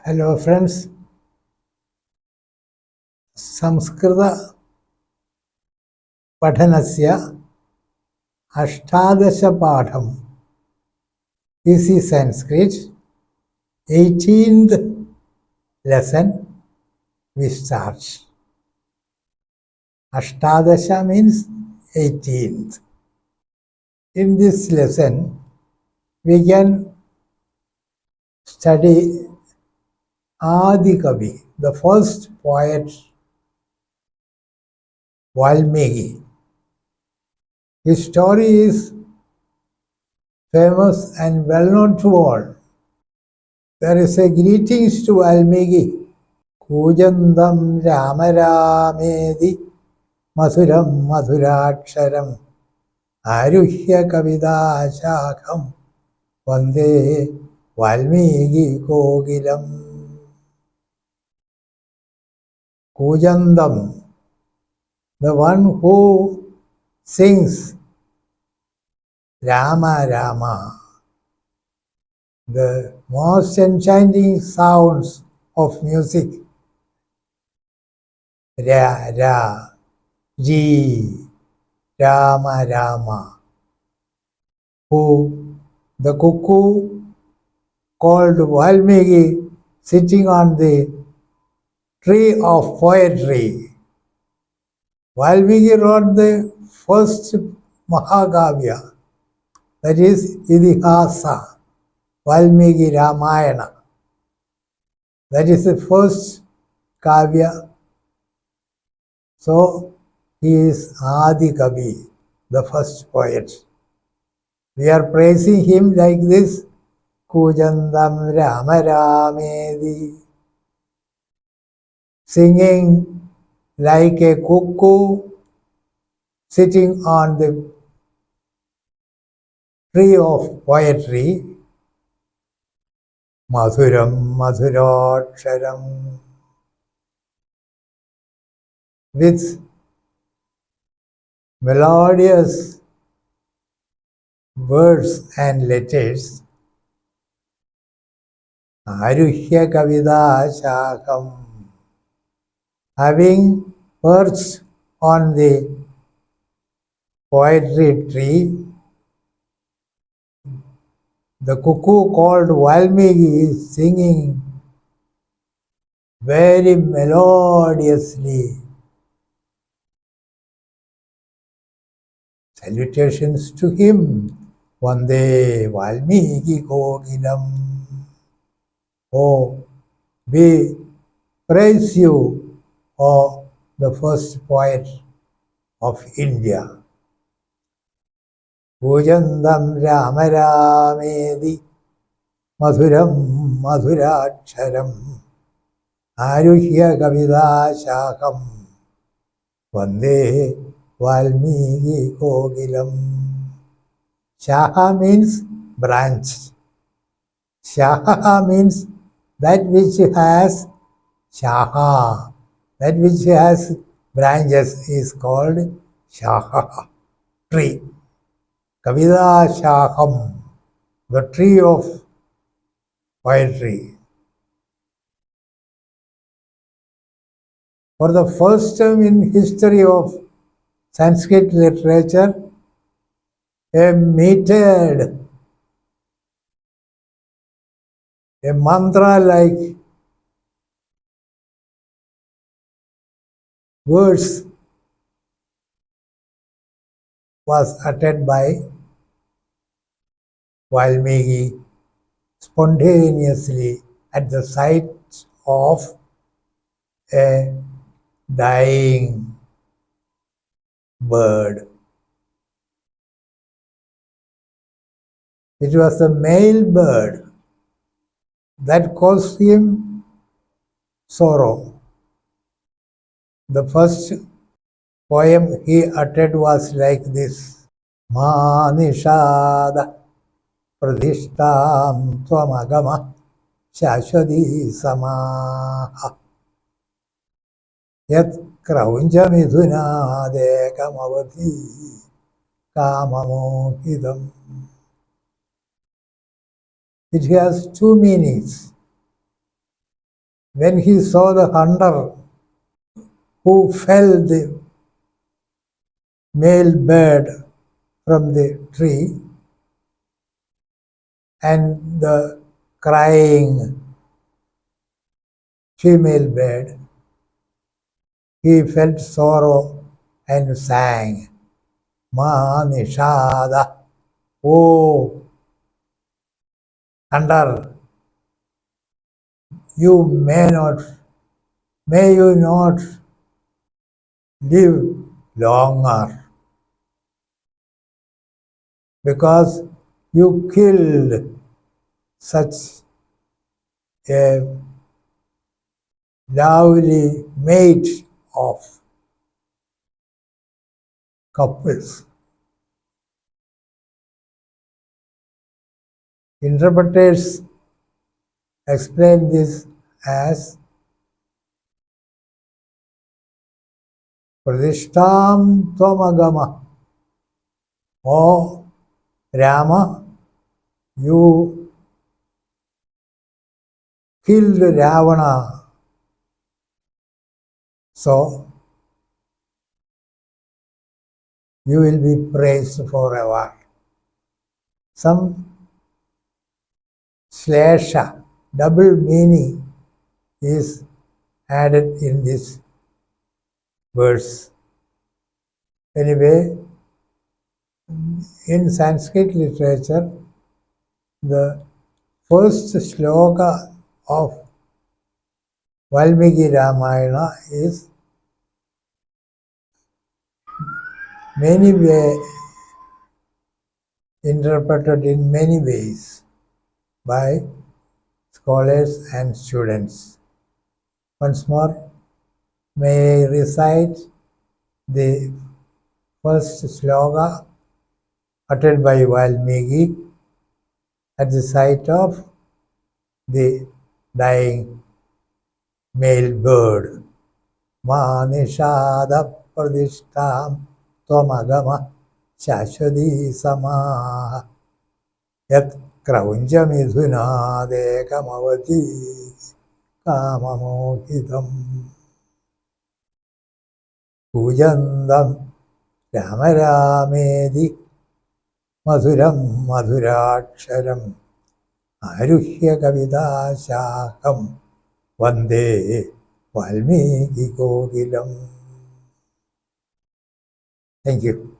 Hello friends, സംസ്കൃത പഠനസ്യ അഷ്ടാദശ പാഠം. This is Sanskrit, 18th lesson we start. Ashtadasha means 18th. In this lesson we can study Adi Kavi, the first poet, Valmiki. His story is famous and well known to all. There is a greetings to Valmiki. Kujandam Ramarāmedi Madhuram Madhuraksharam Aruhya Kavidāshākham Vande Valmiki Kokilam. Kujandam, the one who sings Rama Rama, the most enchanting sounds of music. Ra, Ra, Ji, Rama, Rama. Who the cuckoo called Valmiki sitting on the tree of poetry. Valmiki wrote the first Mahakavya, that is Idihasa, Valmiki Ramayana. That is the first Kavya. So he is Adi Kavi, the first poet. We are praising him like this, Kujandam Ramaramedi, singing like a cuckoo sitting on the tree of poetry. Madhuram Madhuraksharam, with melodious words and letters. Aruhya Kavidāshākham, having perched on the poetry tree, the cuckoo called Valmiki is singing very melodiously. Salutations to him. Vande Valmiki Kokilam. Oh, we praise you, oh, the first poet of India. Kujandam Ramaramedi Madhuram Madhuraksharam Aruhya Kavidāshākham Vande Valmiki Kokilam. Shaha means branch. Shaha means that which has shaha, that which has branches is called shaha, tree. Kavidāshākham, the tree of poetry. For the first time in history of Sanskrit literature, a metered, a mantra-like words was uttered by Valmiki spontaneously at the sight of a dying bird. It was a male bird that caused him sorrow. The first poem he uttered was like this: Ma nishada pradhishtam tvamagama shashwati samaha yat kraunja midhunadekamavatī kamamohidam. It has two meanings. when he saw the hunter who fell the male bird from the tree and the crying female bird, he felt sorrow and sang, Ma Nishada, oh hunter, may you not live longer, because you killed such a lovely mate of couples. Interpreters explain this as Pradishtam Tvamagama. O Rama, you killed Ravana, so you will be praised forever. Some slasha, double meaning, is added in this verse. Anyway, in Sanskrit literature, the first shloka of Valmiki Ramayana is interpreted in many ways by scholars and students. Once more, may I recite the first shloka uttered by Valmiki at the sight of the dying male bird. Ma nishada pradishtam tvamagama shashwati samaha yat kraunjamidhunadekamavati kamamohitam pujandam rama ramedi madhuram madhuraksharam aruhya kavidashakam vande Valmiki Kokilam. Thank you.